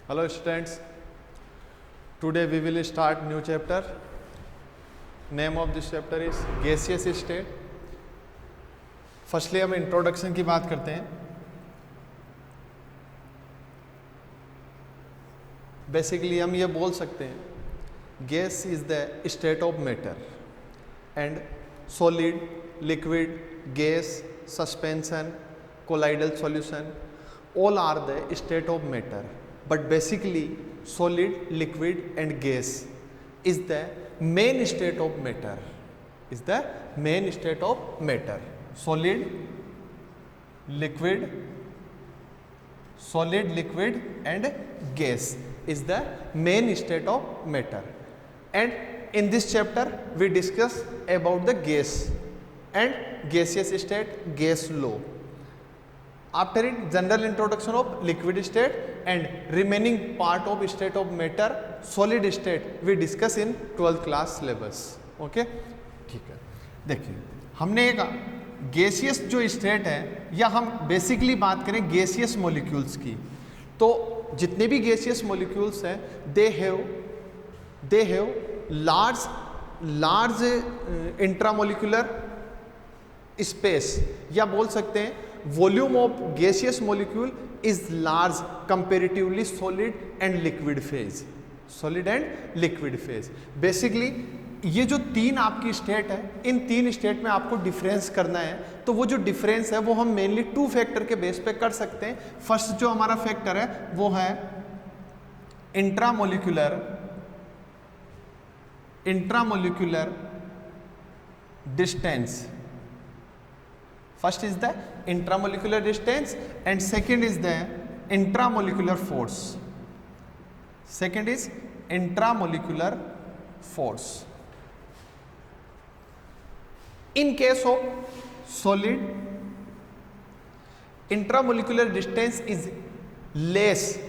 Hello students, today we will start new chapter. Name of this chapter is gaseous state. Firstly हम introduction की बात करते हैं. Basically हम ये बोल सकते हैं gas is the state of matter and solid, liquid, gas, suspension, colloidal solution all are the state of matter. But basically solid, liquid and gas is the main state of matter. Is the main state of matter. Solid, liquid and gas is the main state of matter. And in this chapter we discuss about the gas and gaseous state, gas law. After it, general introduction of liquid state and remaining part of state of matter, solid state we discuss in 12th class syllabus. Okay, ठीक है. देखिए हमने एक gaseous जो state है या हम basically बात करें गैसियस मॉलिक्यूल्स की, तो जितने भी गैसियस मॉलिक्यूल्स हैं they have large intramolecular space, या बोल सकते हैं volume of gaseous molecule is large comparatively solid and liquid phase. Basically ये जो तीन आपकी स्टेट है, इन तीन स्टेट में आपको डिफरेंस करना है, तो वो जो डिफरेंस है वो हम मेनली टू फैक्टर के बेस पे कर सकते हैं. फर्स्ट जो हमारा फैक्टर है वो है intramolecular distance. First is the intramolecular distance and second is the intramolecular force. Second is intramolecular force. In case of solid, intramolecular distance is less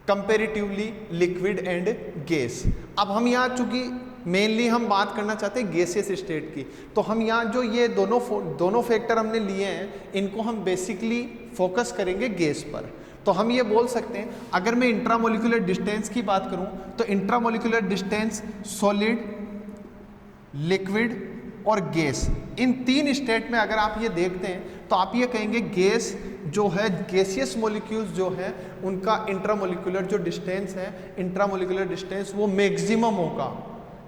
comparatively liquid and gas. अब हम यहाँ चूंकि mainly हम बात करना चाहते हैं गैसियस स्टेट की, तो हम यहाँ जो ये दोनों फैक्टर हमने लिए हैं इनको हम बेसिकली फोकस करेंगे गैस पर. तो हम ये बोल सकते हैं अगर मैं इंट्रामोलिकुलर डिस्टेंस की बात करूं तो इंट्रामोलिकुलर डिस्टेंस सॉलिड, लिक्विड और गैस, इन तीन स्टेट में अगर आप ये देखते हैं तो आप ये कहेंगे गैस जो है, गैसियस मॉलिक्यूल्स जो है उनका इंट्रामोलिकुलर जो डिस्टेंस है, इंट्रामोलिकुलर डिस्टेंस वो मैक्सिमम होगा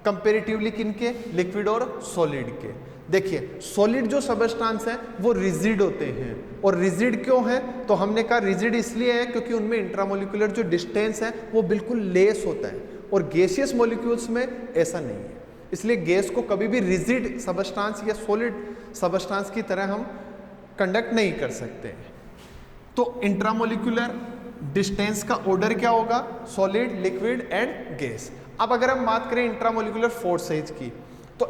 कंपेरेटिवली किनके, लिक्विड और सॉलिड के. देखिए सॉलिड जो सबस्टांस है वो रिजिड होते हैं, और रिजिड क्यों है, तो हमने कहा रिजिड इसलिए है क्योंकि उनमें इंट्रामोलिकुलर जो डिस्टेंस है वो बिल्कुल लेस होता है, और गैसियस मॉलिक्यूल्स में ऐसा नहीं है. इसलिए गैस को कभी भी रिजिड सबस्टांस या सॉलिड सबस्टांस की तरह हम कंडक्ट नहीं कर सकते हैं. तो इंट्रामोलिकुलर डिस्टेंस का ऑर्डर क्या होगा, सॉलिड, लिक्विड एंड गैस. अब अगर हम बात करें इंट्रामोलिकुलर फोर्सेज की, तो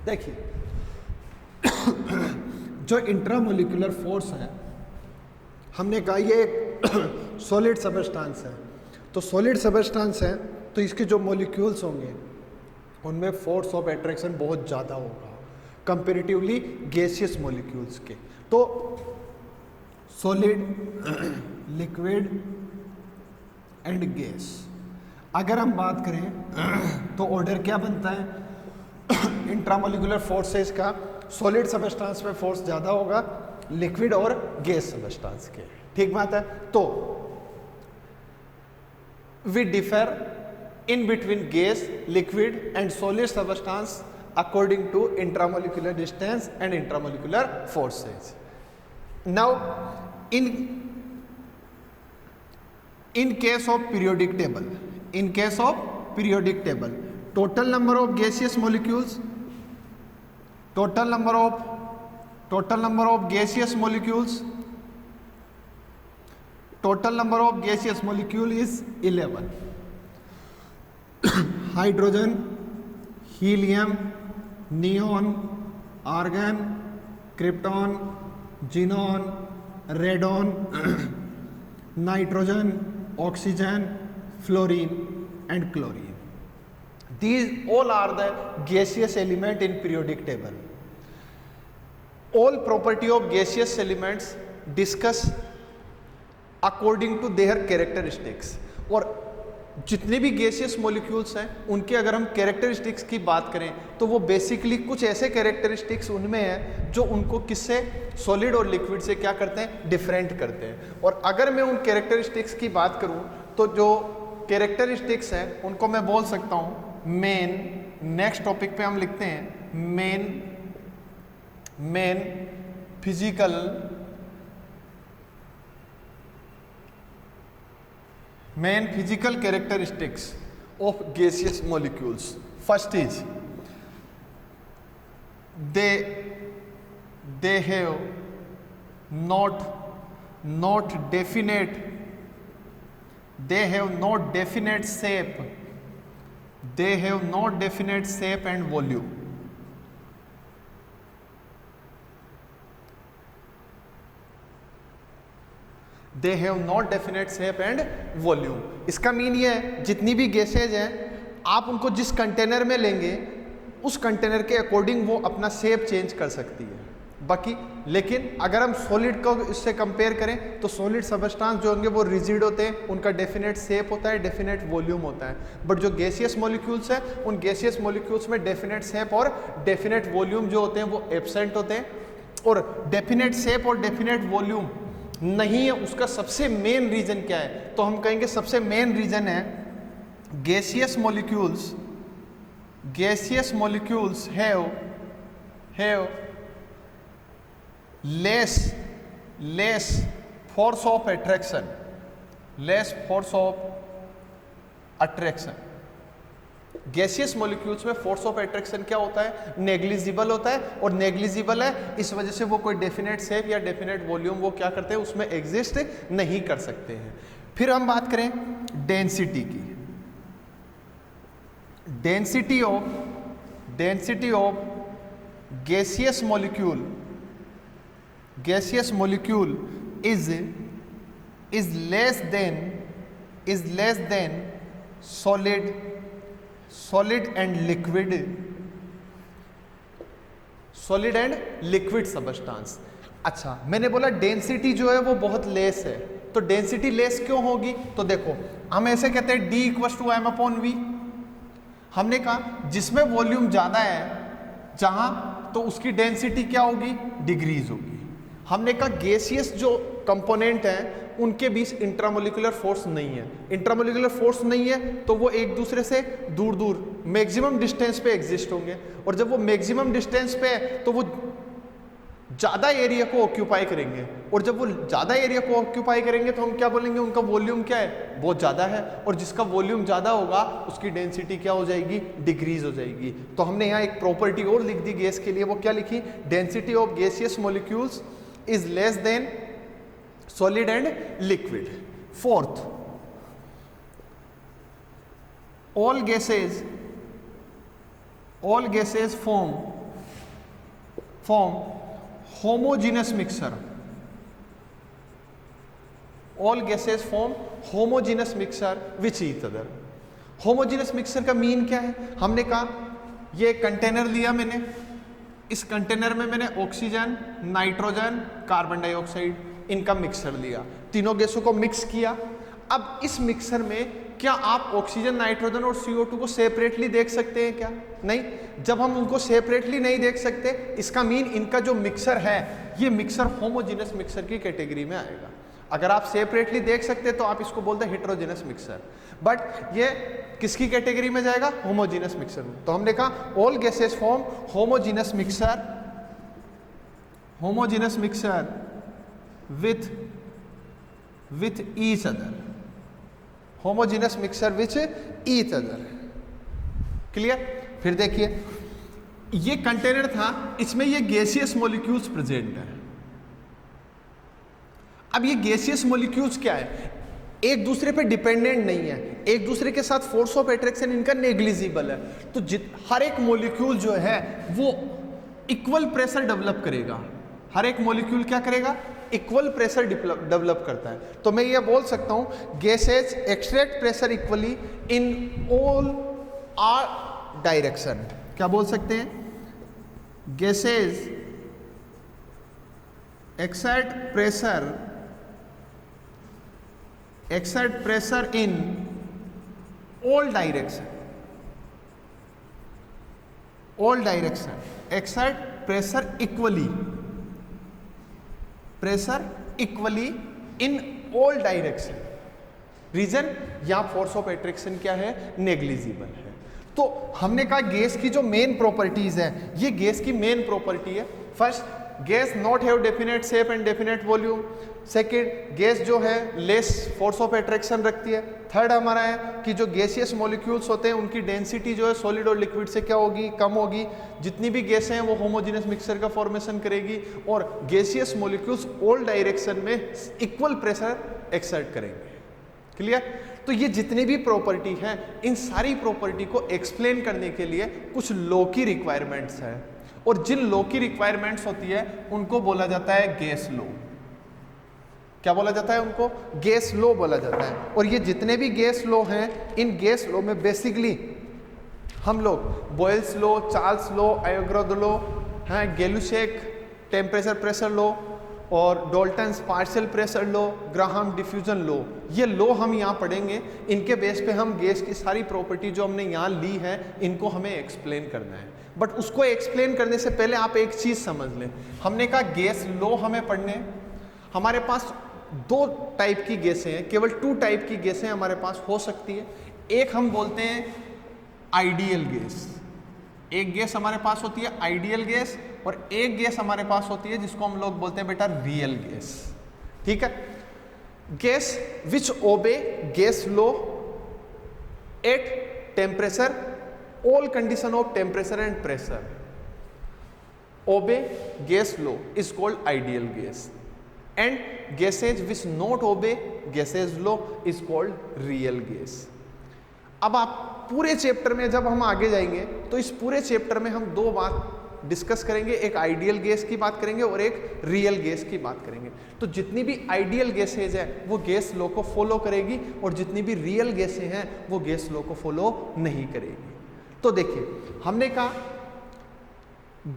देखिए जो इंट्रामोलिकुलर फोर्स है, हमने कहा ये एक सॉलिड सबस्टांस है, तो सॉलिड सबस्टांस है तो इसके जो मॉलिक्यूल्स होंगे उनमें फोर्स ऑफ अट्रैक्शन बहुत ज़्यादा होगा कंपेरेटिवली गैसियस मॉलिक्यूल्स के. तो सॉलिड, लिक्विड एंड गैस अगर हम बात करें तो ऑर्डर क्या बनता है इंट्रामोलिकुलर फोर्सेस का, सॉलिड सबस्टांस पे फोर्स ज़्यादा होगा लिक्विड और गैस सबस्टांस के. ठीक बात है. तो we differ in between gas, liquid and solid substance according to intramolecular distance and intramolecular forces. Now in case of periodic table, total number of gaseous molecules, total number of gaseous molecules total number of gaseous molecule is 11. Hydrogen, helium, neon, argon, krypton, xenon, radon, nitrogen, oxygen, fluorine and chlorine. These all are the gaseous element in periodic table. All property of gaseous elements discuss according to their characteristics. और जितने भी gaseous molecules हैं उनके अगर हम characteristics की बात करें तो वो बेसिकली कुछ ऐसे कैरेक्टरिस्टिक्स उनमें हैं जो उनको किससे, सॉलिड और लिक्विड से क्या करते हैं, डिफरेंट करते हैं. और अगर मैं उन कैरेक्टरिस्टिक्स की बात करूं तो जो कैरेक्टरिस्टिक्स हैं उनको मैं बोल सकता हूं मेन. नेक्स्ट टॉपिक पे हम लिखते हैं main physical characteristics of gaseous molecules. First is they have not definite shape. They have not definite shape and volume. They have not definite shape and volume. इसका मीन ये है जितनी भी gases हैं आप उनको जिस कंटेनर में लेंगे उस कंटेनर के अकॉर्डिंग वो अपना शेप चेंज कर सकती है. बाकी लेकिन अगर हम सॉलिड को इससे कंपेयर करें तो सॉलिड सबस्टांस जो होंगे वो रिजिड होते हैं, उनका डेफिनेट शेप होता है, डेफिनेट वॉल्यूम होता है. बट जो गैसियस मॉलिक्यूल्स हैं उन गैसियस मॉलिक्यूल्स में डेफिनेट शेप और डेफिनेट वॉल्यूम जो होते हैं वो एब्सेंट होते हैं. और डेफिनेट शेप और डेफिनेट वॉल्यूम नहीं है, उसका सबसे मेन रीजन क्या है, तो हम कहेंगे सबसे मेन रीजन है gaseous molecules have less force of attraction. Gaseous molecules में फोर्स ऑफ अट्रैक्शन क्या होता है, नेग्लिजिबल होता है. और नेग्लिजिबल है इस वजह से वो कोई डेफिनेट शेप या डेफिनेट वॉल्यूम वो क्या करते हैं उसमें एग्जिस्ट नहीं कर सकते हैं. फिर हम बात करें डेंसिटी की. Density of gaseous molecule is less than solid and liquid substance. अच्छा, मैंने बोला डेंसिटी जो है वो बहुत लेस है, तो डेंसिटी लेस क्यों होगी, तो देखो हम ऐसे कहते हैं D = m/v. हमने कहा जिसमें वॉल्यूम ज़्यादा है जहां तो उसकी डेंसिटी क्या होगी, डिग्रीज होगी. हमने कहा गैसियस जो कंपोनेंट हैं उनके बीच इंट्रामोलिकुलर फोर्स नहीं है. इंट्रामोलिकुलर फोर्स नहीं है तो वो एक दूसरे से दूर मैक्सिमम डिस्टेंस पे एग्जिस्ट होंगे. और जब वो मैक्सिमम डिस्टेंस पे है तो वो ज़्यादा एरिया को ऑक्यूपाई करेंगे. और जब वो ज़्यादा एरिया को ऑक्यूपाई करेंगे तो हम क्या बोलेंगे, उनका वॉल्यूम क्या है, बहुत ज़्यादा है. और जिसका वॉल्यूम ज़्यादा होगा उसकी डेंसिटी क्या हो जाएगी, डिक्रीज हो जाएगी. तो हमने यहाँ एक प्रॉपर्टी और लिख दी गैस के लिए, वो क्या लिखी, density of gaseous molecules is less than solid and liquid. Fourth, all gases form homogeneous mixture. All gases form homogeneous mixture with each other. homogeneous mixture का मीन क्या है, हमने कहा ये कंटेनर लिया मैंने, इस कंटेनर में मैंने ऑक्सीजन, नाइट्रोजन, कार्बन डाइऑक्साइड इनका मिक्सर लिया, तीनों गैसों को मिक्स किया. अब इस मिक्सर में क्या आप ऑक्सीजन, नाइट्रोजन और CO2 को सेपरेटली देख सकते हैं क्या, नहीं. जब हम उनको सेपरेटली नहीं देख सकते इसका मीन इनका जो मिक्सर है ये मिक्सर होमोजेनस मिक्सर की कैटेगरी में आएगा. अगर आप सेपरेटली देख सकते तो आप इसको बोलते हैं हेट्रोजेनस मिक्सर, बट ये किसकी कैटेगरी में जाएगा, होमोजेनस मिक्सर में. तो हमने कहा all gases form homogeneous mixer with each other. Homogeneous mixer which each other. Clear. फिर देखिए ये कंटेनर था, इसमें ये गैसियस मॉलिक्यूल्स प्रेजेंट है. अब ये गैसियस मॉलिक्यूल्स क्या है, एक दूसरे पे डिपेंडेंट नहीं है, एक दूसरे के साथ फोर्स ऑफ अट्रैक्शन इनका नेग्लिजिबल है। तो हर एक मॉलिक्यूल जो है वो इक्वल प्रेशर डेवलप करेगा, हर एक मॉलिक्यूल क्या करेगा, इक्वल प्रेशर डेवलप करता है। तो मैं ये बोल सकता हूं gases extract pressure equally in all are direction. क्या बोल सकते हैं, gases exert pressure in all direction, exert pressure equally in all direction. Reason, यहां फोर्स ऑफ अट्रैक्शन क्या है, नेग्लिजिबल है। तो हमने कहा गैस की जो मेन प्रॉपर्टीज है, ये गैस की मेन प्रॉपर्टी है। First, gas not have definite shape and definite volume. Second, gas जो है लेस फोर्स ऑफ अट्रैक्शन रखती है। थर्ड हमारा है कि जो गैसियस मॉलिक्यूल्स होते हैं उनकी डेंसिटी जो है सॉलिड और लिक्विड से क्या होगी, कम होगी। जितनी भी गैसें हैं वो होमोजेनियस मिक्सचर का फॉर्मेशन करेगी और गैसियस मॉलिक्यूल्स ऑल डायरेक्शन में इक्वल प्रेशर एक्सर्ट करेंगे। क्लियर। तो ये जितनी भी प्रॉपर्टी हैं, इन सारी प्रॉपर्टी को एक्सप्लेन करने के लिए कुछ लॉ की रिक्वायरमेंट्स है, और जिन लॉ की रिक्वायरमेंट्स होती है उनको बोला जाता है गैस लॉ। क्या बोला जाता है उनको, गैस लॉ बोला जाता है। और ये जितने भी गैस लॉ हैं, इन गैस लॉ में बेसिकली हम लोग बॉयल्स लॉ, चार्ल्स लॉ, आयोग्रोद लॉ हैं, गैलुसेक टेम्परेचर प्रेशर लॉ और Dalton's partial pressure law, Graham diffusion law, ये लॉ हम यहाँ पढ़ेंगे। इनके बेस पे हम गैस की सारी प्रॉपर्टी जो हमने यहाँ ली है इनको हमें एक्सप्लेन करना है। बट उसको एक्सप्लेन करने से पहले आप एक चीज़ समझ लें। हमने कहा गैस लॉ हमें पढ़ने, हमारे पास दो टाइप की गैसें हैं, केवल 2 टाइप की गैसें हमारे पास हो सकती है। एक हम बोलते हैं आइडियल गैस, एक गैस हमारे पास होती है आइडियल गैस, और एक गैस हमारे पास होती है जिसको हम लोग बोलते हैं बेटा रियल गैस। ठीक है। Gas which obey gas law at temperature, all condition of temperature and pressure, obey gas law is called ideal gas, and gases which not obey gases law is called real gas. अब आप पूरे chapter में जब हम आगे जाएंगे तो इस पूरे चैप्टर में हम 2 बात डिस्कस करेंगे, एक आइडियल गैस की बात करेंगे और एक रियल गैस की बात करेंगे। तो जितनी भी आइडियल गैसेज है वो गैस लॉ को फॉलो करेगी, और जितनी भी रियल गैसें हैं वो गैस लॉ को फॉलो नहीं करेगी। तो देखिए, हमने कहा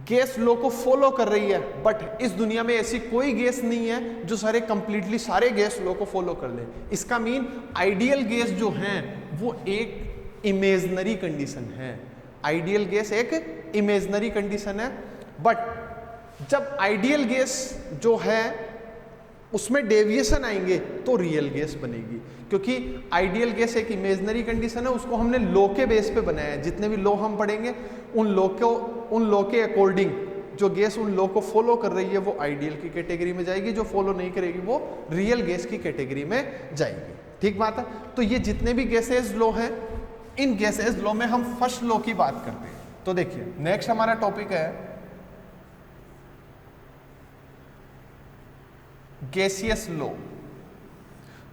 गैस लॉ को फॉलो कर रही है, बट इस दुनिया में ऐसी कोई गैस नहीं है जो कंप्लीटली सारे गैस लॉ को फॉलो कर ले। इसका मीन आइडियल गैस जो हैं वो एक इमेजनरी कंडीशन है। आइडियल गैस एक इमेजनरी कंडीशन है, बट जब आइडियल गैस जो है उसमें डेविएशन आएंगे तो रियल गैस बनेगी, क्योंकि आइडियल गैस एक इमेजनरी कंडीशन है, उसको हमने लॉ के बेस पे बनाया है। जितने भी लॉ हम पढ़ेंगे उन लॉ के अकॉर्डिंग जो गैस उन लॉ को फॉलो कर रही है वो आइडियल की कैटेगरी में जाएगी, जो फॉलो नहीं करेगी वो रियल गैस की कैटेगरी में जाएगी। ठीक बात है। तो ये जितने भी गैसेज लॉ हैं, इन गैसेज लॉ में हम फर्स्ट लॉ की बात करते हैं। तो देखिए, नेक्स्ट हमारा टॉपिक है गैसियस लॉ,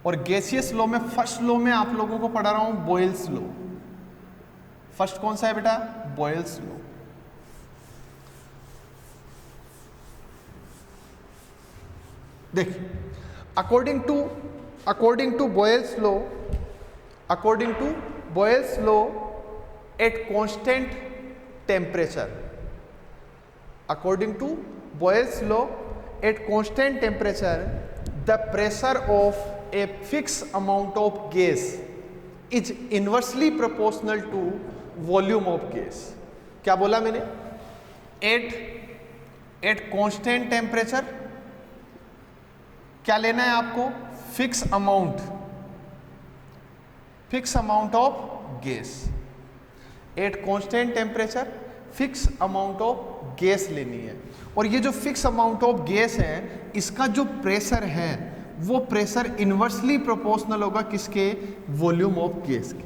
और गैसियस लॉ में फर्स्ट लॉ में आप लोगों को पढ़ा रहा हूं बॉयल्स लॉ। फर्स्ट कौन सा है बेटा, बॉयल्स लॉ। देखिए, according to Boyle's law at constant temperature, according to Boyle's law at constant temperature the pressure of a fix amount of gas is inversely proportional to volume of gas. क्या बोला मैंने, eight constant temperature क्या लेना है आपको, fix amount of gas. Eight constant temperature fix amount of gas लेनी है, और ये जो फिक्स अमाउंट ऑफ गैस है इसका जो प्रेशर है वो प्रेशर इनवर्सली प्रोपोर्शनल होगा किसके, वॉल्यूम ऑफ गैस के।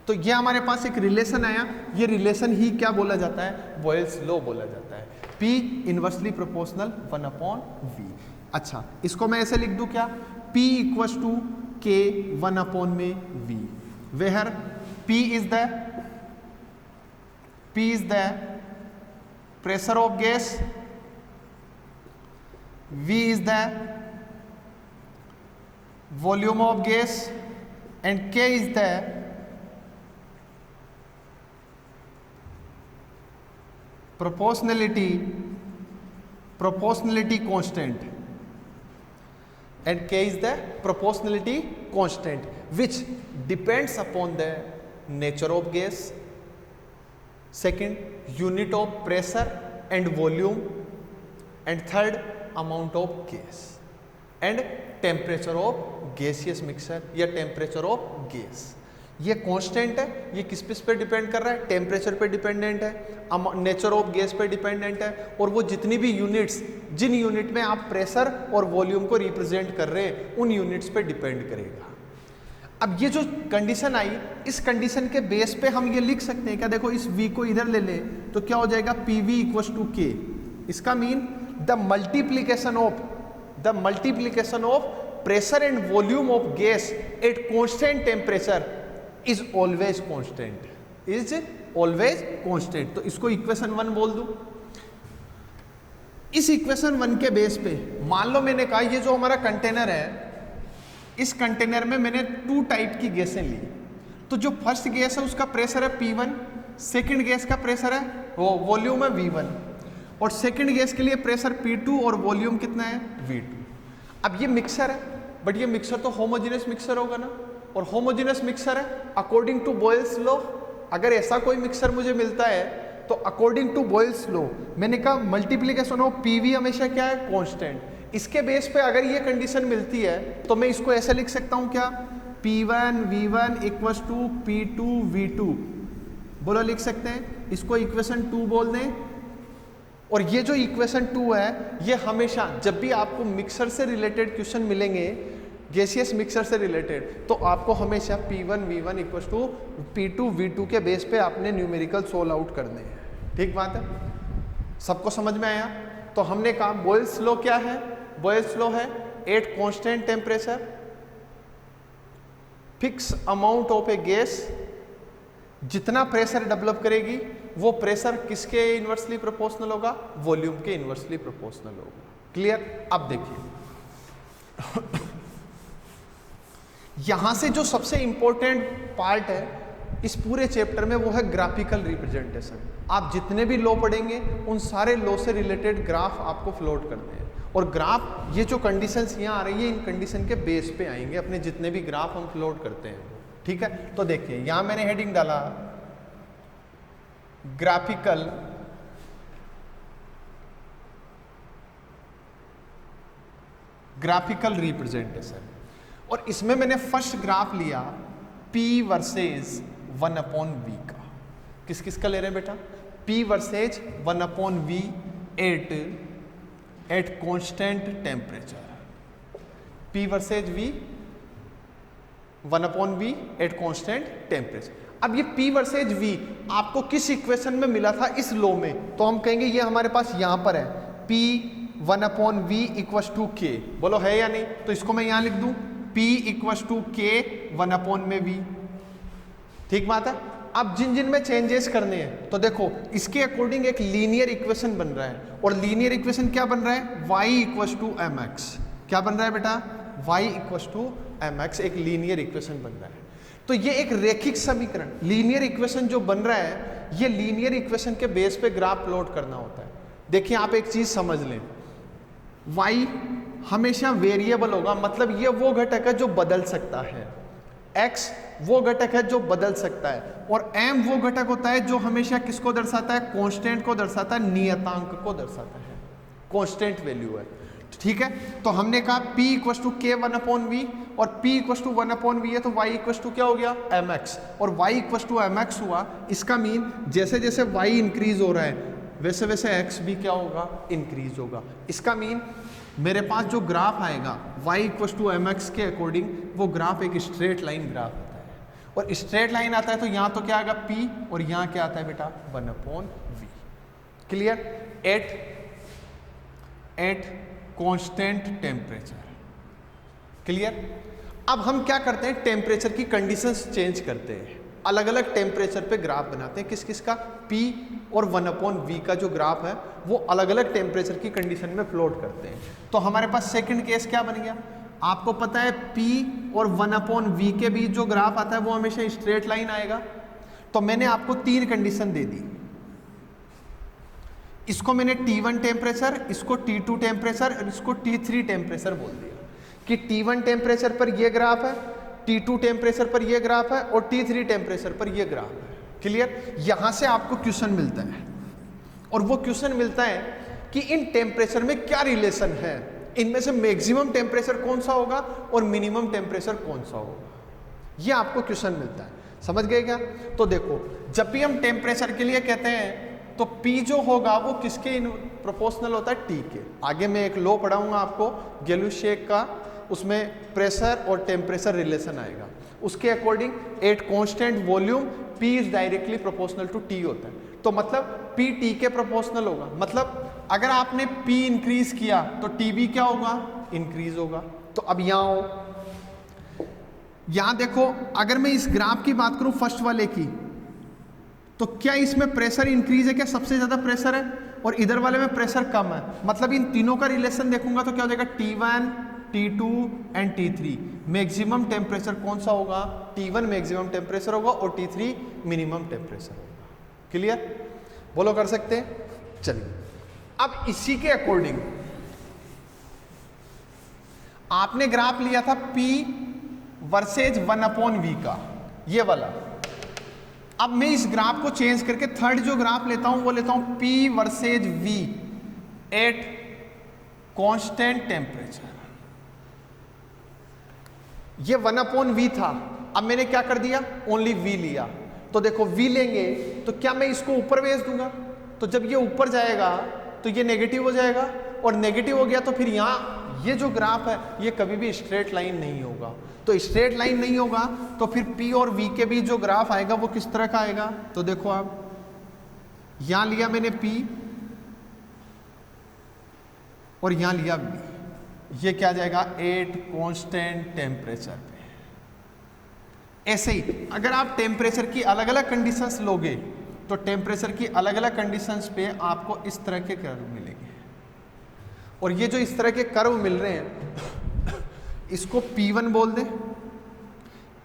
तो ये हमारे पास एक रिलेशन आया, ये रिलेशन ही क्या बोला जाता है, बॉयल्स लॉ बोला जाता है। P inversely proportional 1/V। अच्छा, इसको मैं ऐसे लिख दूं क्या, P equals to K 1 upon में V, where P is the pressure of gas, V is the volume of gas and K is the proportionality constant, and K is the proportionality constant which depends upon the nature of gas, second unit of pressure and volume, and third amount of gas and temperature of gaseous mixture या temperature of gas। ये constant है, ये किस पे depend कर रहा है, temperature पे डिपेंडेंट है, नेचर ऑफ गैस पे डिपेंडेंट है, और वो जितनी भी यूनिट्स, जिन यूनिट में आप प्रेशर और वॉल्यूम को रिप्रेजेंट कर रहे हैं उन यूनिट्स पे डिपेंड करेगा। अब ये जो कंडीशन आई, इस कंडीशन के बेस पे हम ये लिख सकते हैं क्या, देखो इस V को इधर ले लें तो क्या हो जाएगा, PV इक्वल्स टू K। इसका mean the multiplication of pressure and volume of gas at constant temperature is always constant. तो इसको इक्वेशन 1 बोल दूं। इस इक्वेशन 1 के बेस पे मान लो मैंने कहा ये जो हमारा कंटेनर है, इस कंटेनर में मैंने 2 टाइप की गैसें ली। तो जो फर्स्ट गैस है उसका प्रेशर है P1, सेकंड गैस का प्रेशर है वो वॉल्यूम है V1, और सेकंड गैस के लिए प्रेशर P2 और वॉल्यूम कितना है V2। अब ये मिक्सर है, बट ये मिक्सर तो होमोजेनियस मिक्सर होगा ना, और होमोजेनियस मिक्सर है अकॉर्डिंग टू बॉयल्स लॉ। अगर ऐसा कोई मिक्सर मुझे मिलता है तो अकॉर्डिंग टू बॉयल्स लॉ मैंने कहा मल्टीप्लीकेशन ऑफ PV हमेशा क्या है, कांस्टेंट। इसके बेस पे अगर ये कंडीशन मिलती है तो मैं इसको ऐसे लिख सकता हूँ क्या, P1 V1 equals to P2 V2, बोलो लिख सकते हैं, इसको इक्वेशन 2 बोल दें। और ये जो इक्वेशन 2 है ये हमेशा जब भी आपको मिक्सर से रिलेटेड क्वेश्चन मिलेंगे, गैसियस मिक्सर से रिलेटेड, तो आपको हमेशा P1 V1 equals to P2 V2 के बेस पे आपने न्यूमेरिकल सोल्व आउट करने हैं। ठीक बात है, सबको समझ में आया। तो हमने कहा बॉयल्स लॉ क्या है, बॉयल्स लॉ है eight constant temperature fix amount of A gas, जितना प्रेशर डेवलप करेगी वो प्रेशर किसके इन्वर्सली प्रोपोर्शनल होगा, वॉल्यूम के इन्वर्सली प्रोपोर्शनल होगा। क्लियर। अब देखिए यहां से जो सबसे इंपॉर्टेंट पार्ट है इस पूरे चैप्टर में वो है ग्राफिकल रिप्रेजेंटेशन। आप जितने भी लॉ पढ़ेंगे उन सारे लॉ से रिलेटेड ग्राफ आपको फ्लोट करने हैं, और ग्राफ ये जो कंडीशंस यहाँ आ रही है इन कंडीशन के बेस पे आएंगे अपने जितने भी ग्राफ हम फ्लोट करते हैं। ठीक है, तो देखिए यहां मैंने हेडिंग डाला ग्राफिकल रिप्रेजेंटेशन, और इसमें मैंने फर्स्ट ग्राफ लिया P वर्सेज 1/V का। किस किस का ले रहे हैं बेटा, P versus 1/V eight constant temperature, P versus V 1/V eight constant temperature. अब ये P वर्सेज V आपको किस इक्वेशन में मिला था इस लॉ में, तो हम कहेंगे ये हमारे पास यहां पर है P 1/V equals to K, बोलो है या नहीं। तो इसको मैं यहां लिख दूं P equals to K 1/V। ठीक बात है। अब जिन जिन में चेंजेस करने हैं तो देखो इसके अकॉर्डिंग एक लीनियर इक्वेशन बन रहा है, और लीनियर इक्वेशन क्या बन रहा है, y इक्वल्स टू mx। क्या बन रहा है बेटा, y इक्वल्स टू mx एक लीनियर इक्वेशन बन रहा है। तो ये एक रेखिक समीकरण, लीनियर इक्वेशन जो बन रहा है ये लीनियर इक्वेशन के बेस पे ग्राफ प्लॉट करना होता है। देखिए आप एक चीज समझ लें, y हमेशा वेरिएबल होगा, मतलब ये वो घटक है जो बदल सकता है, x वो घटक है जो बदल सकता है, और m वो घटक होता है जो हमेशा किसको दर्शाता है, कांस्टेंट को दर्शाता है, नियतांक को दर्शाता है, कांस्टेंट वैल्यू है। ठीक है, तो हमने कहा P equals to K 1/V, और P इक्वल्स टू 1/V है तो y इक्वल्स टू क्या हो गया, mx, और y इक्वल्स टू mx हुआ। इसका मीन जैसे जैसे y इंक्रीज हो रहा है वैसे वैसे x भी क्या होगा, इंक्रीज होगा। इसका मीन मेरे पास जो ग्राफ आएगा y इक्वल्स टू mx के अकॉर्डिंग वो ग्राफ एक स्ट्रेट लाइन ग्राफ होता है, और स्ट्रेट लाइन आता है तो यहाँ तो क्या आएगा P, और यहाँ क्या आता है बेटा 1/V। Clear. Eight constant temperature. Clear. अब हम क्या करते हैं, टेम्परेचर की कंडीशंस चेंज करते हैं, अलग अलग टेम्परेचर पे ग्राफ बनाते हैं। किस किस का, P और 1/V का जो ग्राफ है वो अलग अलग टेम्परेचर की कंडीशन में प्लॉट करते हैं। तो हमारे पास सेकंड केस क्या बन गया, आपको पता है P और 1/V के बीच जो ग्राफ आता है वो हमेशा स्ट्रेट लाइन आएगा। तो मैंने आपको 3 कंडीशन दे दी, इसको मैंने T1 टेम्परेचर, इसको T2 टेम्परेचर और इसको T3 टेम्परेचर बोल दिया कि T1 टेम्परेचर पर ये ग्राफ है, T2 टेम्परेचर पर ये ग्राफ है और T3 टेम्परेचर पर ये ग्राफ है। क्लियर। यहां से आपको क्वेश्चन मिलता है और वो क्वेश्चन मिलता है कि इन टेम्परेचर में क्या रिलेशन है, इनमें से मैक्सिमम टेम्परेचर कौन सा होगा और मिनिमम टेम्परेचर कौन सा होगा, ये आपको क्वेश्चन मिलता है। समझ गए क्या। तो देखो, जब भी हम टेम्परेचर के लिए कहते हैं तो P जो होगा वो किसके प्रोपोर्शनल होता है, T के। आगे मैं एक लॉ पढ़ाऊंगा आपको गैलुशेक का, उसमें प्रेशर और टेम्परेचर रिलेशन आएगा, उसके according at constant volume P is directly proportional to T होता है। तो मतलब P T के प्रोपोर्शनल होगा, मतलब अगर आपने P इंक्रीज किया तो T भी क्या होगा, इंक्रीज होगा। तो अब यहां देखो, अगर मैं इस ग्राफ की बात करूं फर्स्ट वाले की, तो क्या इसमें प्रेशर इंक्रीज है, क्या सबसे ज्यादा प्रेशर है, और इधर वाले में प्रेशर कम है। मतलब इन तीनों का रिलेशन देखूंगा तो क्या हो जाएगा, T1 T2 and T3 maximum temperature कौन सा होगा, T1 मैक्सिमम टेम्परेचर होगा और T3 मिनिमम टेम्परेचर होगा। क्लियर, बोलो कर सकते हैं। चलिए, अब इसी के अकॉर्डिंग आपने ग्राफ लिया था P वर्सेज 1/V का, ये वाला। अब मैं इस ग्राफ को चेंज करके थर्ड जो ग्राफ लेता हूं वो लेता हूं P versus V eight constant temperature. ये 1/V था, अब मैंने क्या कर दिया, ओनली V लिया। तो देखो V लेंगे तो क्या मैं इसको ऊपर भेज दूंगा, तो जब ये ऊपर जाएगा तो ये नेगेटिव हो जाएगा, और नेगेटिव हो गया तो फिर यहाँ ये जो ग्राफ है ये कभी भी स्ट्रेट लाइन नहीं होगा। तो स्ट्रेट लाइन नहीं होगा तो फिर P और V के बीच जो ग्राफ आएगा वो किस तरह का आएगा। तो देखो, आप यहां लिया मैंने P और यहां लिया V, ये क्या जाएगा, एट कांस्टेंट टेम्परेचर पे। ऐसे ही अगर आप टेम्परेचर की अलग अलग कंडीशंस लोगे तो टेम्परेचर की अलग अलग कंडीशंस पे आपको इस तरह के कर्व मिलेंगे, और ये जो इस तरह के कर्व मिल रहे हैं इसको P1 बोल दें,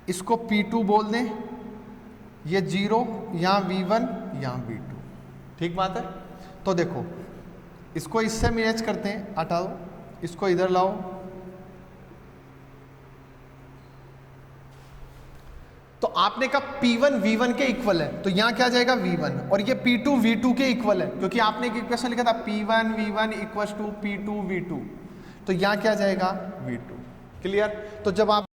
इसको P2 बोल दें, ये 0, यहाँ V1, यहाँ V2। ठीक बात है। तो देखो, इसको इससे मैच करते हैं, हटाओ, इसको इधर लाओ, तो आपने कहा P1 V1 के इक्वल है, तो यहां क्या जाएगा V1, और ये P2 V2 के इक्वल है, क्योंकि आपने एक इक्वेशन लिखा था P1 V1 equal to P2 V2, तो यहां क्या जाएगा V2। क्लियर। तो जब आप